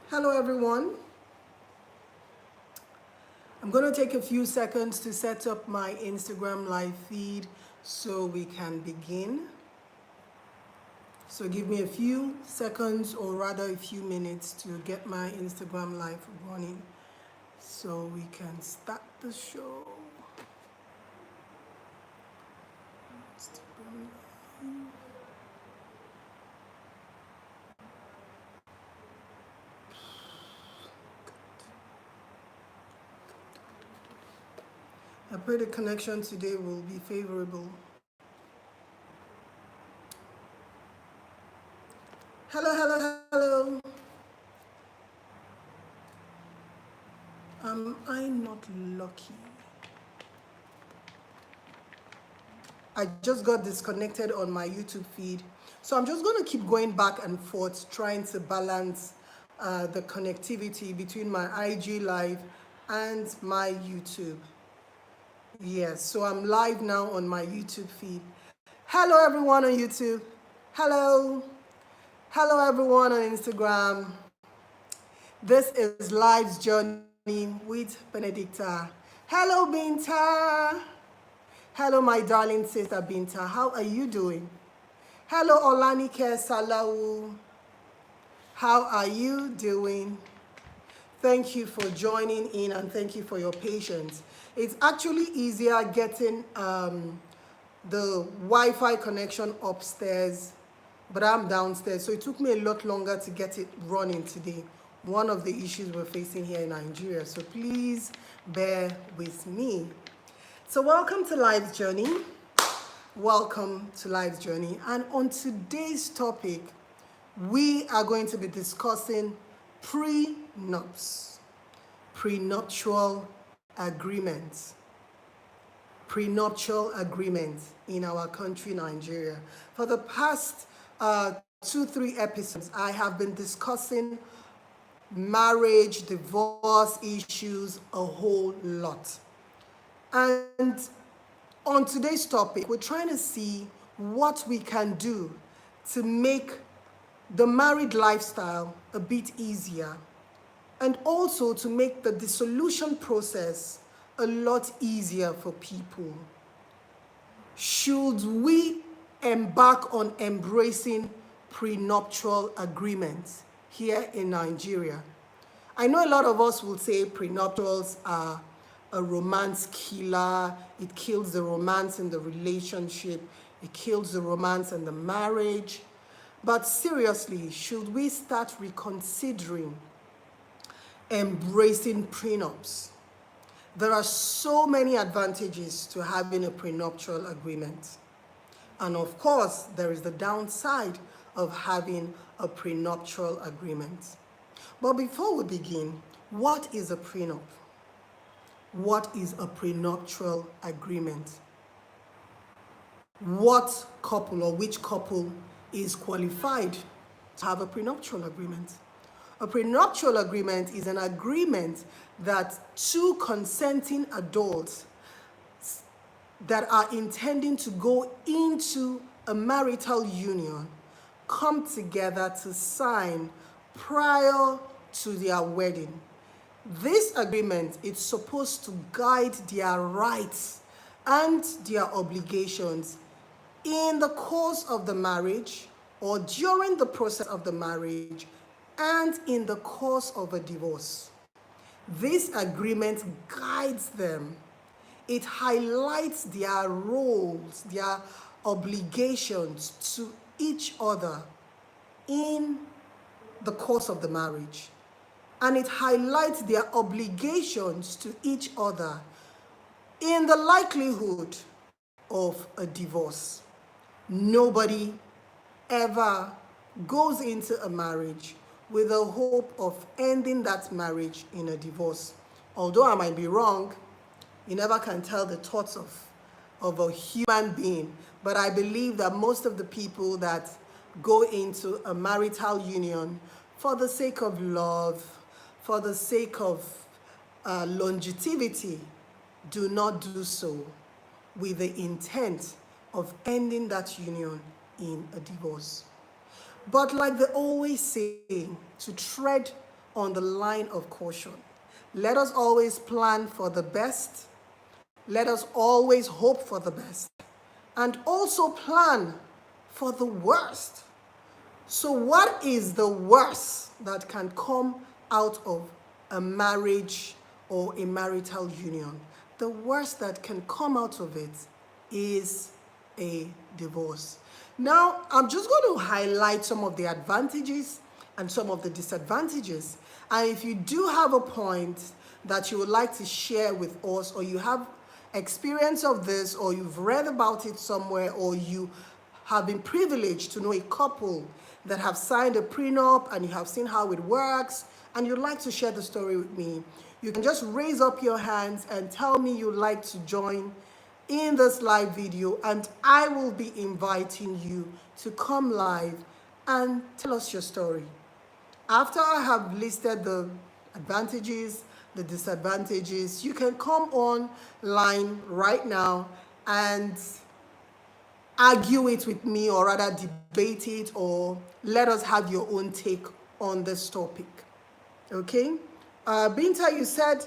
Hello everyone. I'm going to take a few seconds to set up my Instagram live feed so we can begin. So give me a few seconds or rather a few minutes to get my Instagram live running so we can start the show. I pray the connection today will be favorable. Hello, hello, hello. Am I not lucky? I just got disconnected on my YouTube feed. So I'm just going to keep going back and forth, trying to balance the connectivity between my IG live and my YouTube. Yes, so I'm live now on my YouTube feed. Hello everyone on YouTube. Hello. Hello everyone on Instagram. This is Life's Journey with Benedicta. Hello Binta. Hello my darling sister Binta. How are you doing? Hello Olanike Salau. How are you doing? Thank you for joining in and thank you for your patience. It's actually easier getting the Wi-Fi connection upstairs, but I'm downstairs, so it took me a lot longer to get it running today. One of the issues we're facing here in Nigeria, so please bear with me. So welcome to Life's Journey. Welcome to Life's Journey. And on today's topic, we are going to be discussing prenups, prenuptial agreements. Prenuptial agreements in our country, Nigeria. For the past 2-3 episodes, I have been discussing marriage, divorce issues, a whole lot. And on today's topic, we're trying to see what we can do to make the married lifestyle a bit easier and also to make the dissolution process a lot easier for people. Should we embark on embracing prenuptial agreements here in Nigeria? I know a lot of us will say prenuptials are a romance killer. It kills the romance in the relationship. It kills the romance in the marriage. But seriously, should we start reconsidering embracing prenups? There are so many advantages to having a prenuptial agreement. And of course, there is the downside of having a prenuptial agreement. But before we begin, what is a prenup? What is a prenuptial agreement? What couple or which couple is qualified to have a prenuptial agreement? A prenuptial agreement is an agreement that two consenting adults that are intending to go into a marital union come together to sign prior to their wedding. This agreement is supposed to guide their rights and their obligations in the course of the marriage or during the process of the marriage and in the course of a divorce. This agreement guides them. It highlights their roles, their obligations to each other in the course of the marriage. And it highlights their obligations to each other in the likelihood of a divorce. Nobody ever goes into a marriage with the hope of ending that marriage in a divorce. Although I might be wrong, you never can tell the thoughts of a human being, but I believe that most of the people that go into a marital union for the sake of love, for the sake of longevity, do not do so with the intent of ending that union in a divorce. But like they always say, to tread on the line of caution. Let us always plan for the best. Let us always hope for the best. And also plan for the worst. So what is the worst that can come out of a marriage or a marital union? The worst that can come out of it is a divorce. Now, I'm just going to highlight some of the advantages and some of the disadvantages. And if you do have a point that you would like to share with us, or you have experience of this, or you've read about it somewhere, or you have been privileged to know a couple that have signed a prenup and you have seen how it works, and you'd like to share the story with me, you can just raise up your hands and tell me you'd like to join in this live video, and I will be inviting you to come live and tell us your story. After I have listed the advantages, the disadvantages, you can come online right now and argue it with me, or rather debate it, or let us have your own take on this topic. Okay? Binta, you said,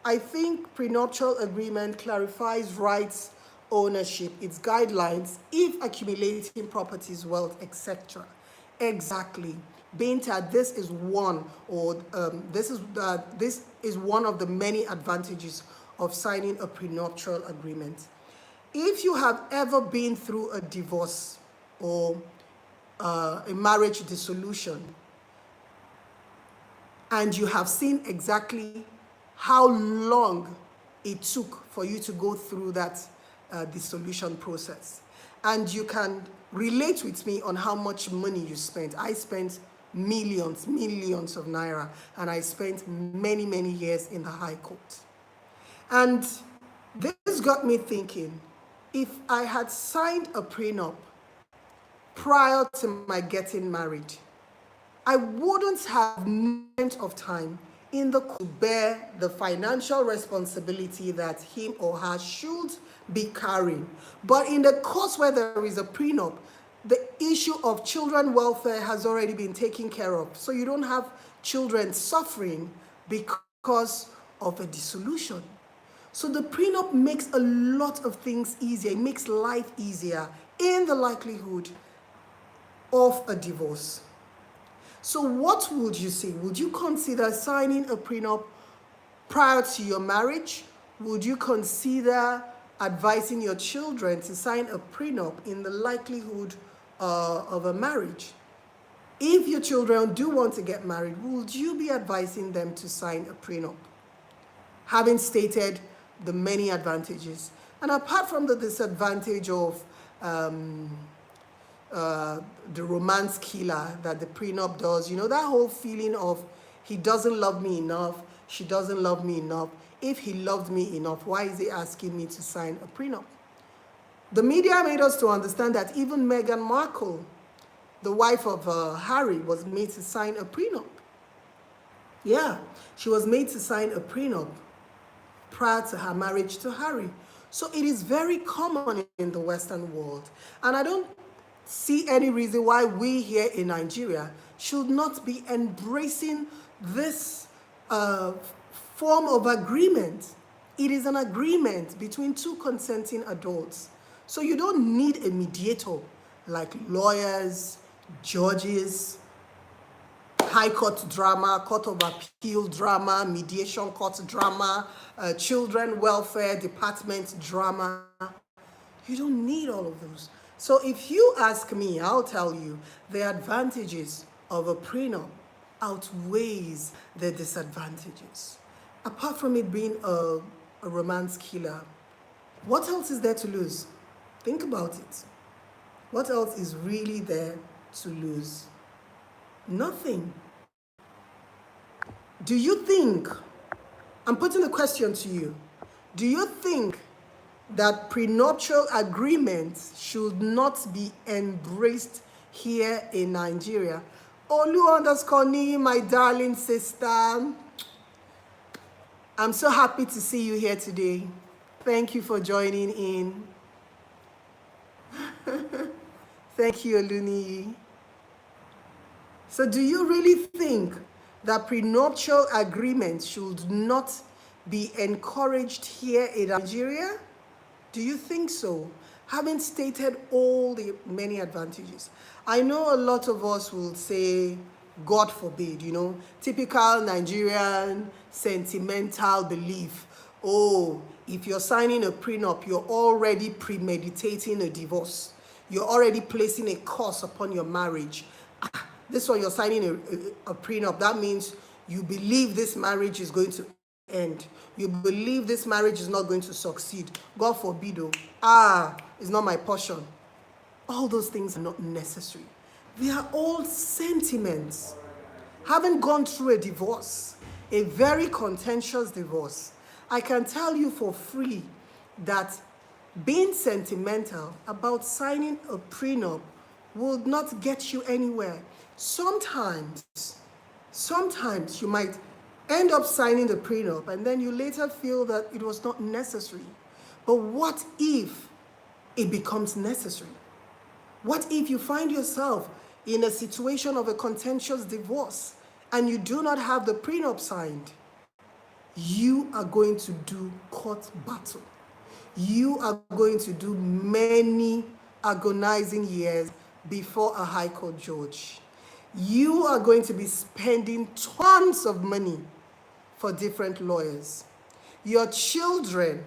I think prenuptial agreement clarifies rights, ownership, its guidelines, if accumulating properties, wealth, etc. Exactly. Binta, this is one, or this is one of the many advantages of signing a prenuptial agreement. If you have ever been through a divorce or a marriage dissolution, and you have seen exactly how long it took for you to go through that dissolution process, and you can relate with me on how much money you spent. I spent millions of naira, and I spent many years in the High Court. And this got me thinking, if I had signed a prenup prior to my getting married, I wouldn't have moment of time in the to bear the financial responsibility that him or her should be carrying. But in the course where there is a prenup, the issue of children welfare has already been taken care of. So you don't have children suffering because of a dissolution. So the prenup makes a lot of things easier. It makes life easier in the likelihood of a divorce. So what would you say? Would you consider signing a prenup prior to your marriage? Would you consider advising your children to sign a prenup in the likelihood of a marriage? If your children do want to get married, would you be advising them to sign a prenup? Having stated the many advantages, and apart from the disadvantage of the romance killer that the prenup does, you know, that whole feeling of he doesn't love me enough, she doesn't love me enough. If he loved me enough, why is he asking me to sign a prenup? The media made us to understand that even Meghan Markle, the wife of Harry, was made to sign a prenup. Yeah, she was made to sign a prenup prior to her marriage to Harry. So it is very common in the Western world. And I don't see any reason why we here in Nigeria should not be embracing this form of agreement. It is an agreement between two consenting adults. So you don't need a mediator like lawyers, judges, High Court drama, Court of Appeal drama, mediation court drama, children welfare department drama. You don't need all of those. So if you ask me, I'll tell you the advantages of a prenup outweighs the disadvantages. Apart from it being a romance killer, what else is there to lose? Think about it. What else is really there to lose? Nothing. Do you think, I'm putting a question to you, do you think that prenuptial agreements should not be embraced here in Nigeria? Olu_Ni, my darling sister, I'm so happy to see you here today. Thank you for joining in. Thank you, Oluni. So do you really think that prenuptial agreements should not be encouraged here in Nigeria? Do you think so? Having stated all the many advantages, I know a lot of us will say, God forbid, typical Nigerian sentimental belief. Oh, if you're signing a prenup, you're already premeditating a divorce. You're already placing a curse upon your marriage. This one, you're signing a prenup. That means you believe this marriage is going to end. You believe this marriage is not going to succeed. God forbid, it's not my portion. All those things are not necessary. They are all sentiments. Having gone through a divorce, a very contentious divorce, I can tell you for free that being sentimental about signing a prenup will not get you anywhere. Sometimes you might end up signing the prenup and then you later feel that it was not necessary. But what if it becomes necessary? What if you find yourself in a situation of a contentious divorce and you do not have the prenup signed? You are going to do court battle. You are going to do many agonizing years before a high court judge. You are going to be spending tons of money for different lawyers. Your children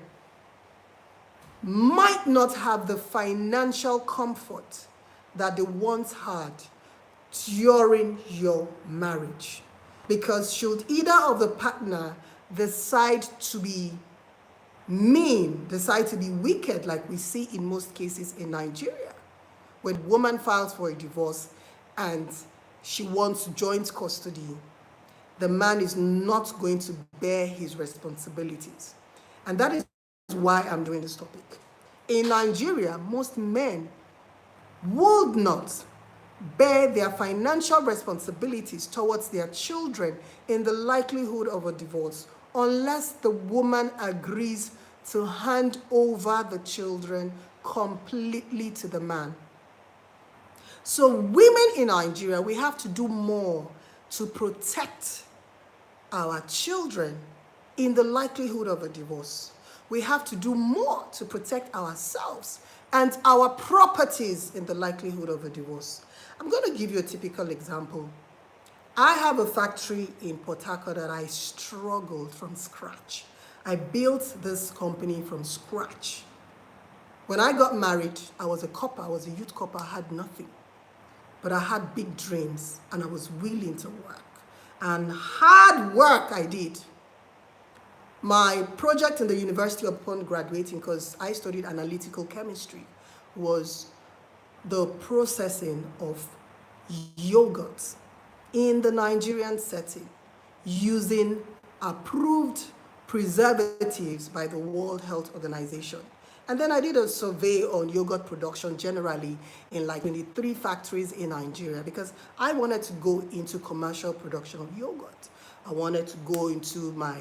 might not have the financial comfort that they once had during your marriage, because should either of the partner decide to be mean, decide to be wicked, like we see in most cases in Nigeria, when a woman files for a divorce and she wants joint custody, the man is not going to bear his responsibilities. And that is why I'm doing this topic. In Nigeria, most men would not bear their financial responsibilities towards their children in the likelihood of a divorce unless the woman agrees to hand over the children completely to the man. So women in Nigeria, we have to do more to protect our children in the likelihood of a divorce. We have to do more to protect ourselves and our properties in the likelihood of a divorce. I'm going to give you a typical example. I have a factory in Port Harcourt that I struggled from scratch. I built this company from scratch. When I got married, I was a copper, I was a youth copper, I had nothing. But I had big dreams and I was willing to work. And hard work I did. My project in the university upon graduating, because I studied analytical chemistry, was the processing of yogurt in the Nigerian setting using approved preservatives by the World Health Organization. And then I did a survey on yogurt production generally in like 23 factories in Nigeria, because I wanted to go into commercial production of yogurt. I wanted to go into my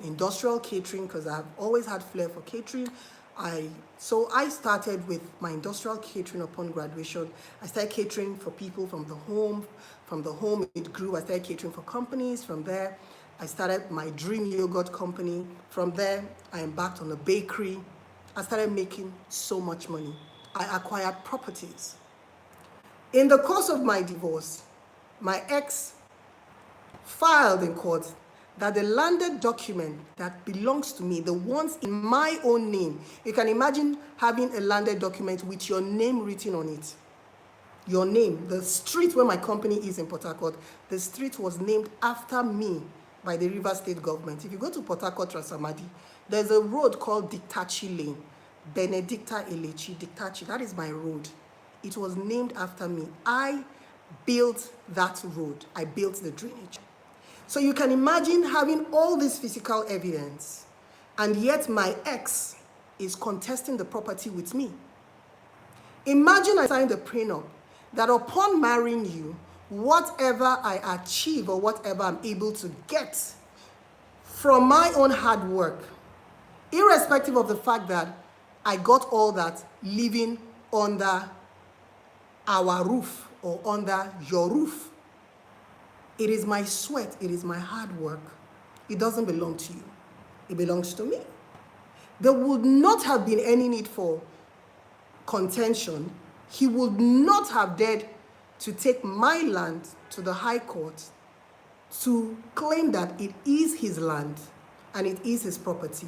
industrial catering, because I've always had flair for catering. So I started with my industrial catering upon graduation. I started catering for people from the home. From the home, it grew. I started catering for companies. From there, I started my dream yogurt company. From there, I embarked on a bakery. I started making so much money. I acquired properties. In the course of my divorce, my ex filed in court that the landed document that belongs to me, the ones in my own name, you can imagine having a landed document with your name written on it. Your name, the street where my company is in Port Harcourt, the street was named after me by the Rivers State government. If you go to Port Harcourt Transamadi, there's a road called Dictachi Lane, Benedicta Elechi, Dictachi. That is my road. It was named after me. I built that road. I built the drainage. So you can imagine having all this physical evidence, and yet my ex is contesting the property with me. Imagine I signed a prenup that upon marrying you, whatever I achieve or whatever I'm able to get from my own hard work, irrespective of the fact that I got all that living under our roof or under your roof, It is my sweat. It is my hard work. It doesn't belong to you. It belongs to me. There would not have been any need for contention. He would not have dared to take my land to the High Court to claim that it is his land and it is his property,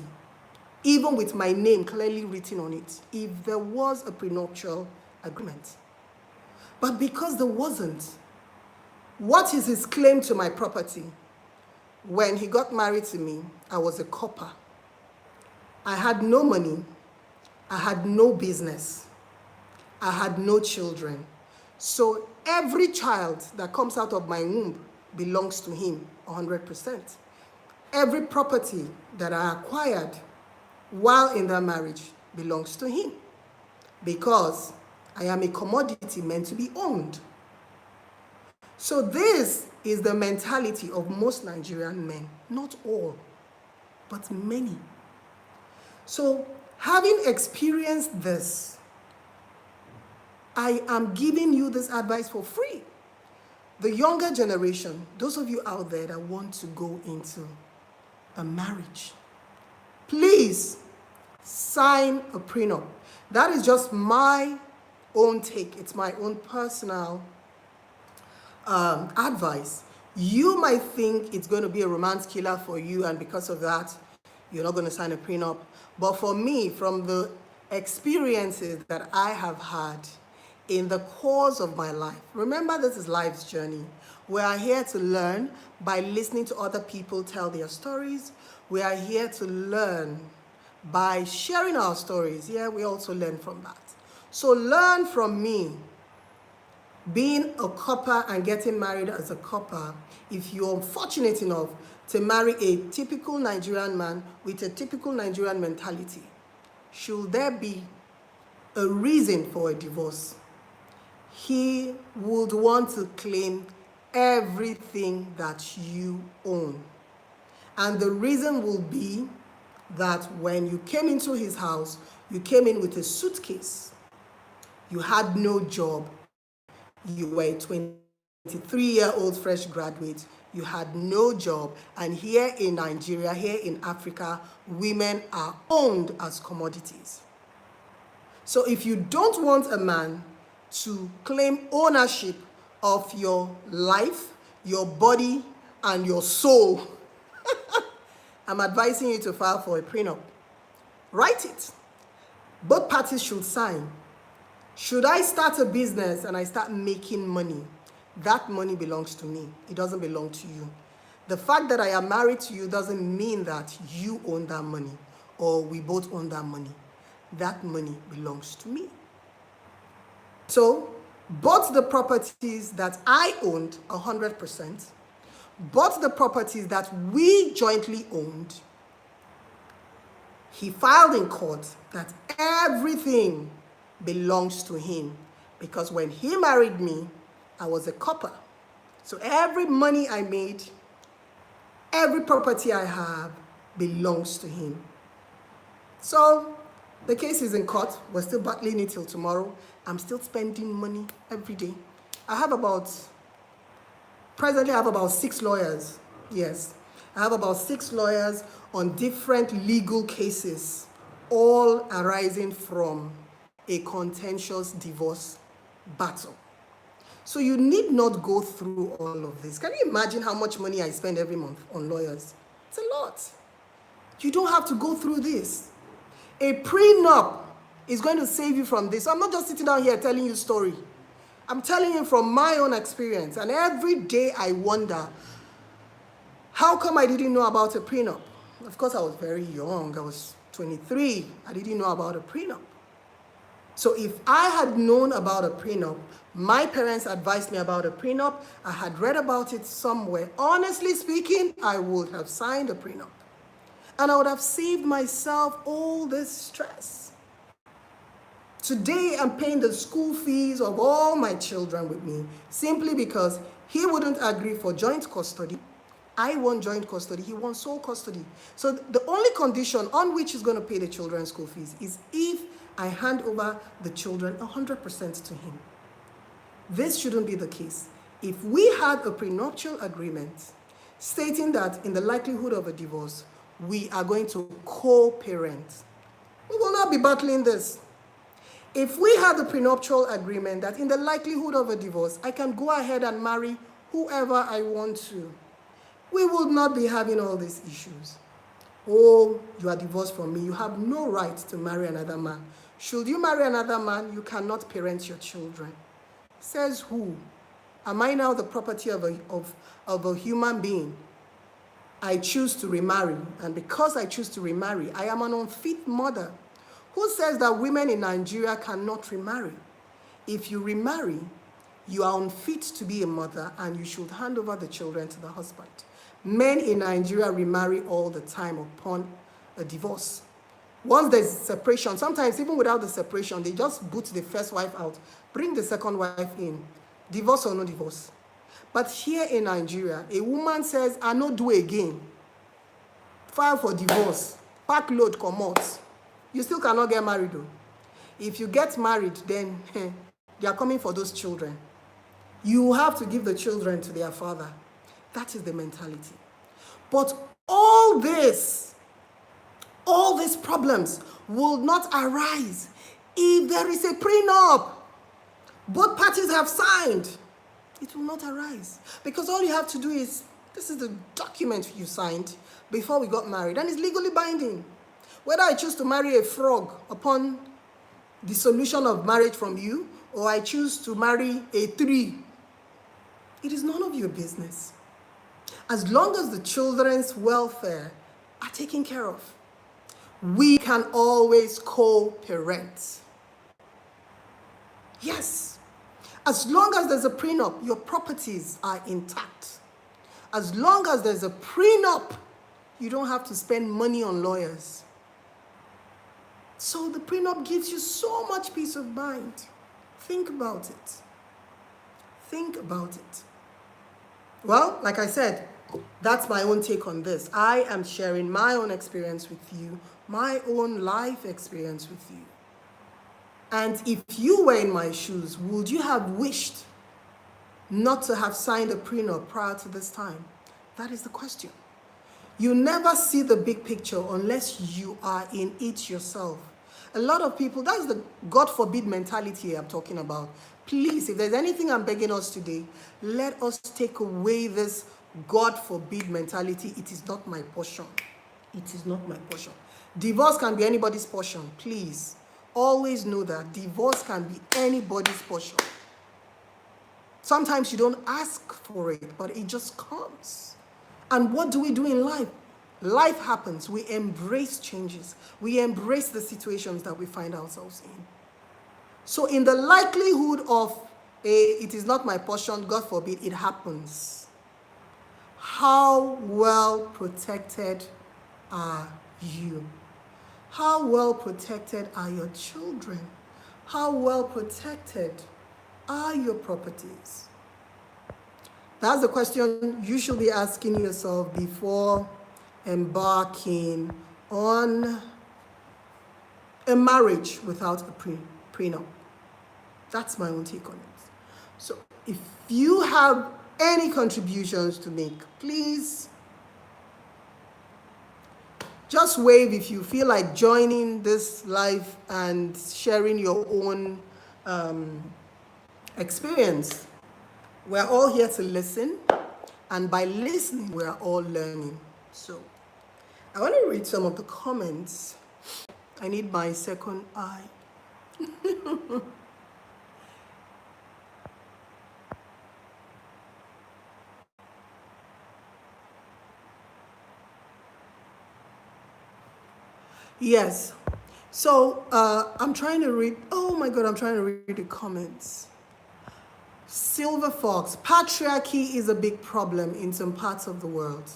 even with my name clearly written on it, if there was a prenuptial agreement. But because there wasn't, what is his claim to my property? When he got married to me, I was a copper. I had no money. I had no business. I had no children. So every child that comes out of my womb belongs to him 100%. Every property that I acquired while in that marriage belongs to him, because I am a commodity meant to be owned. So this is the mentality of most Nigerian men, not all, but many. So having experienced this, I am giving you this advice for free. The younger generation, those of you out there that want to go into a marriage, please sign a prenup. That is just my own take. It's my own personal advice. You might think it's going to be a romance killer for you, and because of that, you're not going to sign a prenup. But for me, from the experiences that I have had in the course of my life, remember, this is life's journey. We are here to learn by listening to other people tell their stories. We are here to learn by sharing our stories. Yeah, we also learn from that. So learn from me. Being a copper and getting married as a copper, if you're fortunate enough to marry a typical Nigerian man with a typical Nigerian mentality, should there be a reason for a divorce, he would want to claim everything that you own. And the reason will be that when you came into his house, you came in with a suitcase. You had no job. You were a 23-year-old fresh graduate. You had no job. And here in Nigeria, here in Africa, women are owned as commodities. So if you don't want a man to claim ownership of your life, your body, and your soul, I'm advising you to file for a prenup. Write it. Both parties should sign. Should I start a business and I start making money, that money belongs to me. It doesn't belong to you. The fact that I am married to you doesn't mean that you own that money or we both own that money. That money belongs to me. So, both the properties that I owned 100%, both the properties that we jointly owned, he filed in court that everything belongs to him, because when he married me, I was a copper. So every money I made, every property I have belongs to him. So the case is in court. We're still battling it till tomorrow. I'm still spending money every day. Presently I have about 6 lawyers. Yes, I have about 6 lawyers on different legal cases, all arising from a contentious divorce battle. So you need not go through all of this. Can you imagine how much money I spend every month on lawyers? It's a lot. You don't have to go through this. A prenup is going to save you from this. I'm not just sitting down here telling you a story. I'm telling you from my own experience. And every day I wonder, how come I didn't know about a prenup? Of course, I was very young. I was 23. I didn't know about a prenup. So if I had known about a prenup, my parents advised me about a prenup, I had read about it somewhere, honestly speaking, I would have signed a prenup. And I would have saved myself all this stress. Today, I'm paying the school fees of all my children with me, simply because he wouldn't agree for joint custody. I want joint custody, he wants sole custody. So the only condition on which he's going to pay the children's school fees is if I hand over the children 100% to him. This shouldn't be the case. If we had a prenuptial agreement stating that in the likelihood of a divorce, we are going to co-parent, we will not be battling this. If we had a prenuptial agreement that in the likelihood of a divorce, I can go ahead and marry whoever I want to, we would not be having all these issues. Oh, you are divorced from me. You have no right to marry another man. Should you marry another man, you cannot parent your children. Says who? Am I now the property of a human being? I choose to remarry, and because I choose to remarry, I am an unfit mother. Who says that women in Nigeria cannot remarry? If you remarry, you are unfit to be a mother, and you should hand over the children to the husband. Men in Nigeria remarry all the time upon a divorce. Once there's separation, sometimes even without the separation, they just boot the first wife out, bring the second wife in, divorce or no divorce. But here in Nigeria, a woman says, I no do again, file for divorce, pack load, come out. You still cannot get married though. If you get married, then they are coming for those children. You have to give the children to their father. That is the mentality. But all these problems will not arise if there is a prenup. Both parties have signed. It will not arise. Because all you have to do is, this is the document you signed before we got married, and it's legally binding. Whether I choose to marry a frog upon dissolution of marriage from you, or I choose to marry a tree, it is none of your business. As long as the children's welfare are taken care of, we can always co-parent. Yes. As long as there's a prenup, your properties are intact. As long as there's a prenup, you don't have to spend money on lawyers. So the prenup gives you so much peace of mind. Think about it. Think about it. Well, like I said, that's my own take on this. I am sharing my own experience with you, my own life experience with you. And if you were in my shoes, would you have wished not to have signed a prenup prior to this time? That is the question. You never see the big picture unless you are in it yourself. A lot of people, that's the God forbid mentality I'm talking about. Please, if there's anything I'm begging us today, let us take away this God forbid mentality. It is not my portion. It is not my portion. Divorce can be anybody's portion. Please, always know that divorce can be anybody's portion. Sometimes you don't ask for it, but it just comes. And what do we do in life? Life happens. We embrace changes. We embrace the situations that we find ourselves in. So in the likelihood of it is not my portion, God forbid, it happens. How well protected are you? How well protected are your children? How well protected are your properties? That's the question you should be asking yourself before embarking on a marriage without a prenup. That's my own take on it. So if you have any contributions to make, please just wave if you feel like joining this live and sharing your own experience. We're all here to listen, and by listening, we're all learning. So I want to read some of the comments. I need my second eye. Yes. So I'm trying to read, oh my God, I'm trying to read the comments. Silver Fox, patriarchy is a big problem in some parts of the world.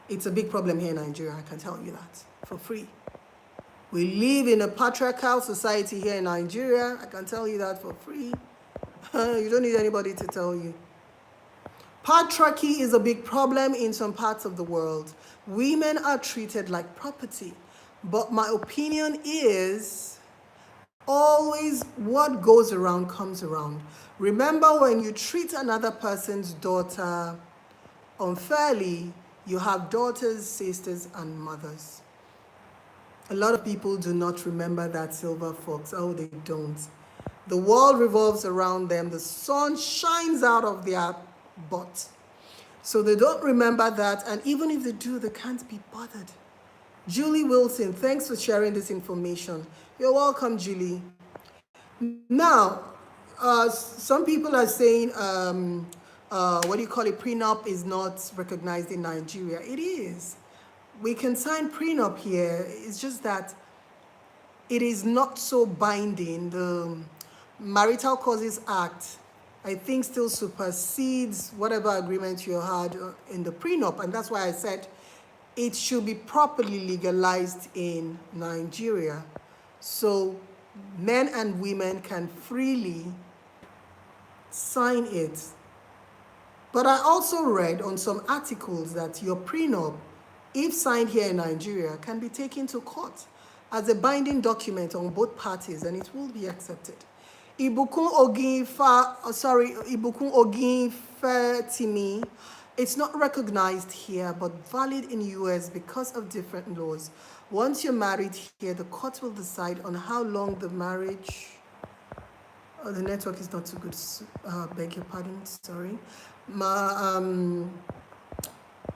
It's a big problem here in Nigeria, I can tell you that, for free. We live in a patriarchal society here in Nigeria, I can tell you that for free. You don't need anybody to tell you. Patriarchy is a big problem in some parts of the world. Women are treated like property. But my opinion is Always what goes around comes around. Remember, when you treat another person's daughter unfairly, you have daughters, sisters, and mothers. A lot of people do not remember that silver fox. Oh, they don't. The world revolves around them. The sun shines out of their butt. So they don't remember that. And even if they do, they can't be bothered. Julie Wilson, thanks for sharing this information. You're welcome, Julie. Now, some people are saying, what do you call it? Prenup is not recognized in Nigeria. It is. We can sign prenup here. It's just that it is not so binding. The Marital Causes Act, I think, still supersedes whatever agreement you had in the prenup. And that's why I said it should be properly legalized in Nigeria. So men and women can freely sign it. But I also read on some articles that your prenup, if signed here in Nigeria, can be taken to court as a binding document on both parties, and it will be accepted. Ibukun Ogin Timi, it's not recognized here, but valid in US because of different laws. Once you're married here, the court will decide on how long the marriage. Oh, the network is not too good. Beg your pardon. Sorry.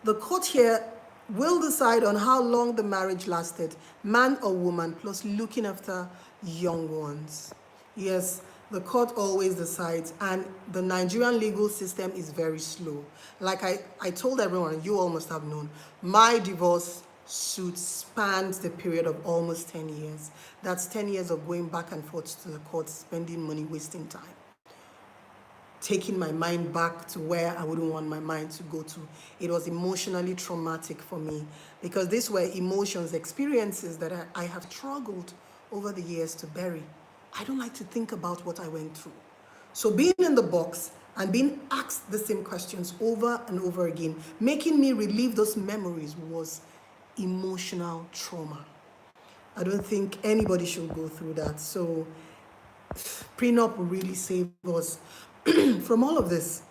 The court here will decide on how long the marriage lasted, man or woman, plus looking after young ones. Yes, the court always decides, and the Nigerian legal system is very slow. Like I told everyone, you all must have known, my divorce suit spans the period of almost 10 years. That's 10 years of going back and forth to the court, spending money, wasting time, taking my mind back to where I wouldn't want my mind to go to. It was emotionally traumatic for me because these were emotions, experiences that I have struggled over the years to bury. I don't like to think about what I went through. So being in the box and being asked the same questions over and over again, making me relive those memories, was emotional trauma. I don't think anybody should go through that. So prenup will really save us from all of this.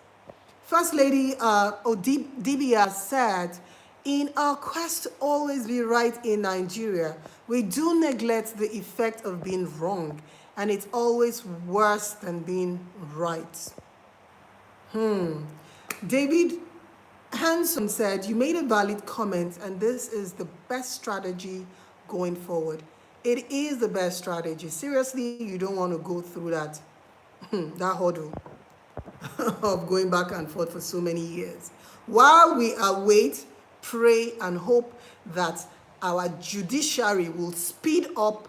First Lady Dibia said, in our quest to always be right in Nigeria, we do neglect the effect of being wrong, and it's always worse than being right. David Hanson said, you made a valid comment, and this is the best strategy going forward. It is the best strategy. Seriously, you don't want to go through that hurdle of going back and forth for so many years. While we await, pray, and hope that our judiciary will speed up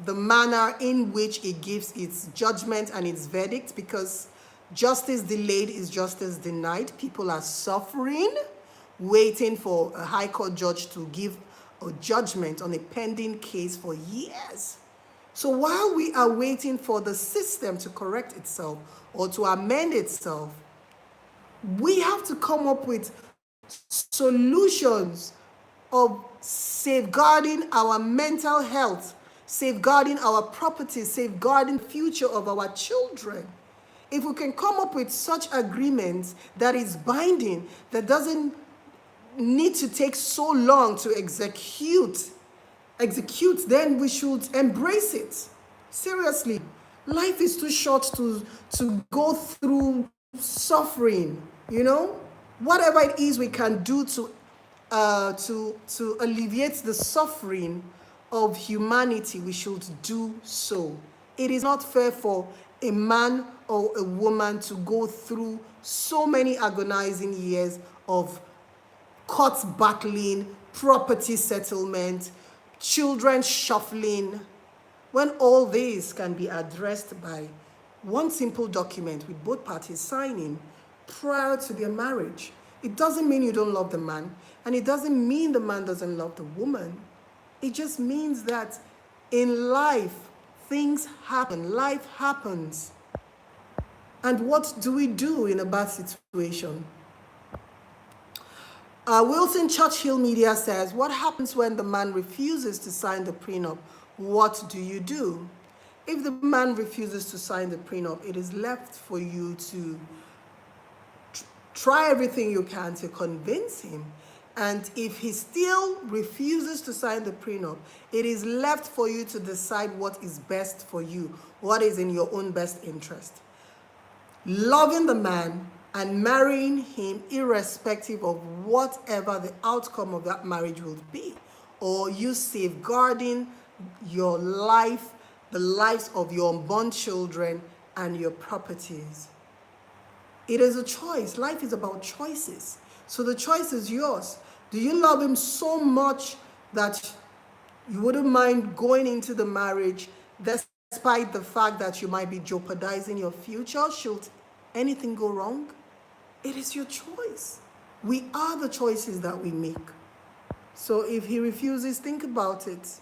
the manner in which it gives its judgment and its verdict, because justice delayed is justice denied. People are suffering, waiting for a high court judge to give a judgment on a pending case for years. So while we are waiting for the system to correct itself or to amend itself, we have to come up with solutions of safeguarding our mental health, safeguarding our property, safeguarding the future of our children. If we can come up with such agreements that is binding, that doesn't need to take so long to execute, then we should embrace it. Seriously, life is too short to go through suffering, you know? Whatever it is we can do to alleviate the suffering of humanity, we should do so. It is not fair for a man or a woman to go through so many agonizing years of court battling, property settlement, children shuffling, when all this can be addressed by one simple document with both parties signing prior to their marriage. It doesn't mean you don't love the man, and it doesn't mean the man doesn't love the woman. It just means that in life, things happen, life happens. And what do we do in a bad situation? Wilson Churchill Media says, what happens when the man refuses to sign the prenup? what do you do? If the man refuses to sign the prenup, it is left for you to try everything you can to convince him. And if he still refuses to sign the prenup, it is left for you to decide what is best for you, what is in your own best interest. Loving the man and marrying him irrespective of whatever the outcome of that marriage will be, or you safeguarding your life, the lives of your unborn children and your properties. It is a choice. Life is about choices. So the choice is yours. Do you love him so much that you wouldn't mind going into the marriage despite the fact that you might be jeopardizing your future should anything go wrong? It is your choice. We are the choices that we make. So if he refuses, think about it.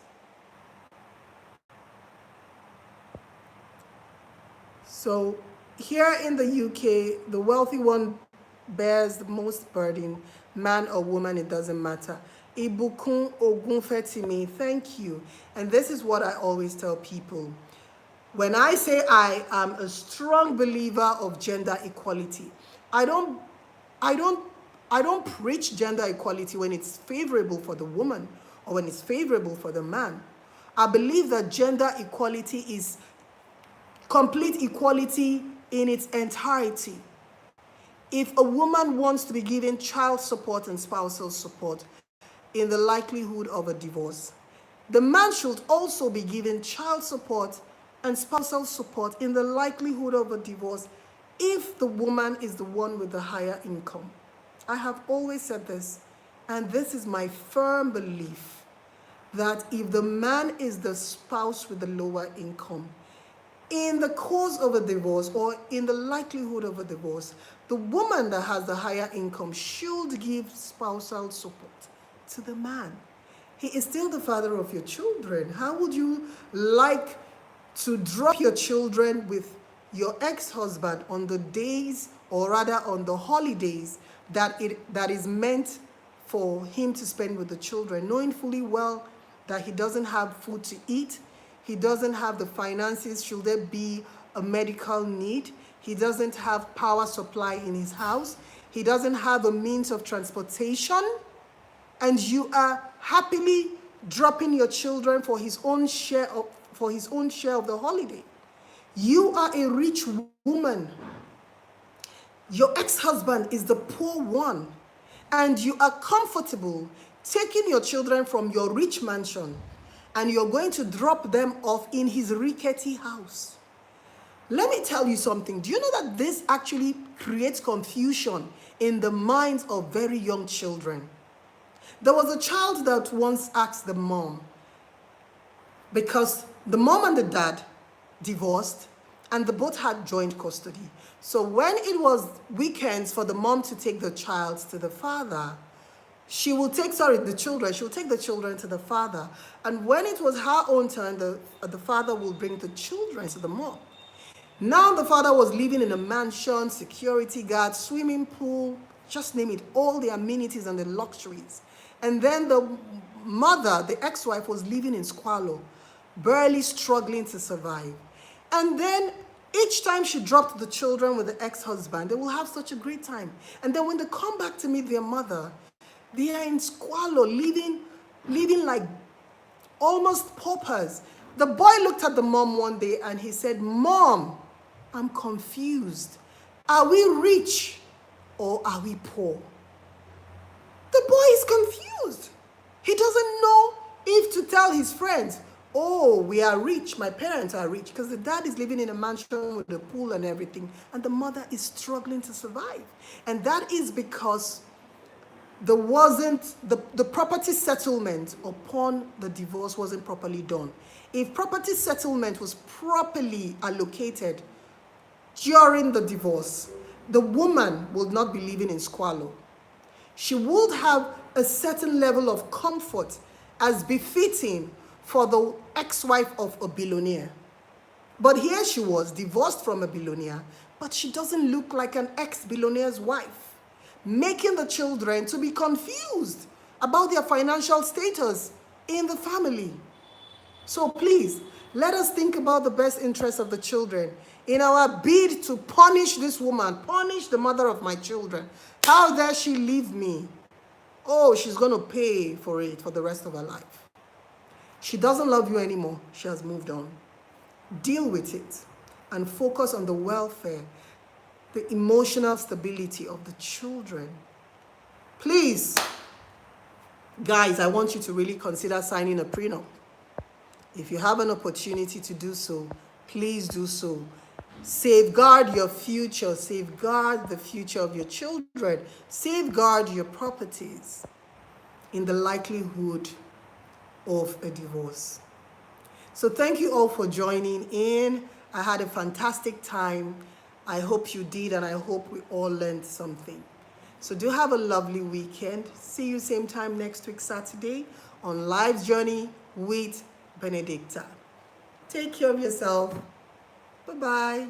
So here in the UK, the wealthy one bears the most burden, man or woman, it doesn't matter. Ibukun ogunfetimi, thank you. And this is what I always tell people. When I say I am a strong believer of gender equality, I don't preach gender equality when it's favorable for the woman or when it's favorable for the man. I believe that gender equality is complete equality in its entirety. If a woman wants to be given child support and spousal support in the likelihood of a divorce, the man should also be given child support and spousal support in the likelihood of a divorce if the woman is the one with the higher income. I have always said this, and this is my firm belief, that if the man is the spouse with the lower income, in the cause of a divorce or in the likelihood of a divorce, the woman that has the higher income should give spousal support to the man. He is still the father of your children. How would you like to drop your children with your ex-husband on the days, or rather on the holidays, that is meant for him to spend with the children, knowing fully well that he doesn't have food to eat, he doesn't have the finances should there be a medical need, he doesn't have power supply in his house, he doesn't have a means of transportation, and you are happily dropping your children for his own share of the holiday. You are a rich woman. Your ex-husband is the poor one, and you are comfortable taking your children from your rich mansion and you're going to drop them off in his rickety house. Let me tell you something. Do you know that this actually creates confusion in the minds of very young children? There was a child that once asked the mom, because the mom and the dad divorced and they both had joint custody. So when it was weekends for the mom to take the child to the father, she will take the children to the father. And when it was her own turn, the father will bring the children to the mom. Now the father was living in a mansion, security guard, swimming pool, just name it, all the amenities and the luxuries. And then the mother, the ex-wife, was living in squalor, barely struggling to survive. And then each time she dropped the children with the ex-husband, they will have such a great time. And then when they come back to meet their mother, they are in squalor, living like almost paupers. The boy looked at the mom one day and he said, "Mom, I'm confused. Are we rich or are we poor?" The boy is confused. He doesn't know if to tell his friends, "Oh, we are rich, my parents are rich," because the dad is living in a mansion with a pool and everything, and the mother is struggling to survive. And that is because the property settlement upon the divorce wasn't properly done. If property settlement was properly allocated during the divorce, the woman would not be living in squalor. She would have a certain level of comfort as befitting for the ex-wife of a billionaire. But here she was, divorced from a billionaire, but she doesn't look like an ex-billionaire's wife, making the children to be confused about their financial status in the family. So please, let us think about the best interests of the children in our bid to punish this woman, punish the mother of my children. How dare she leave me? Oh, she's going to pay for it for the rest of her life. She doesn't love you anymore. She has moved on. Deal with it and focus on the welfare, the emotional stability of the children. Please, guys, I want you to really consider signing a prenup. If you have an opportunity to do so, please do so. Safeguard your future, safeguard the future of your children, safeguard your properties in the likelihood of a divorce. So thank you all for joining in. I had a fantastic time. I hope you did, and I hope we all learned something. So do have a lovely weekend. See you same time next week, Saturday, on Life's Journey with Benedicta. Take care of yourself. Bye-bye.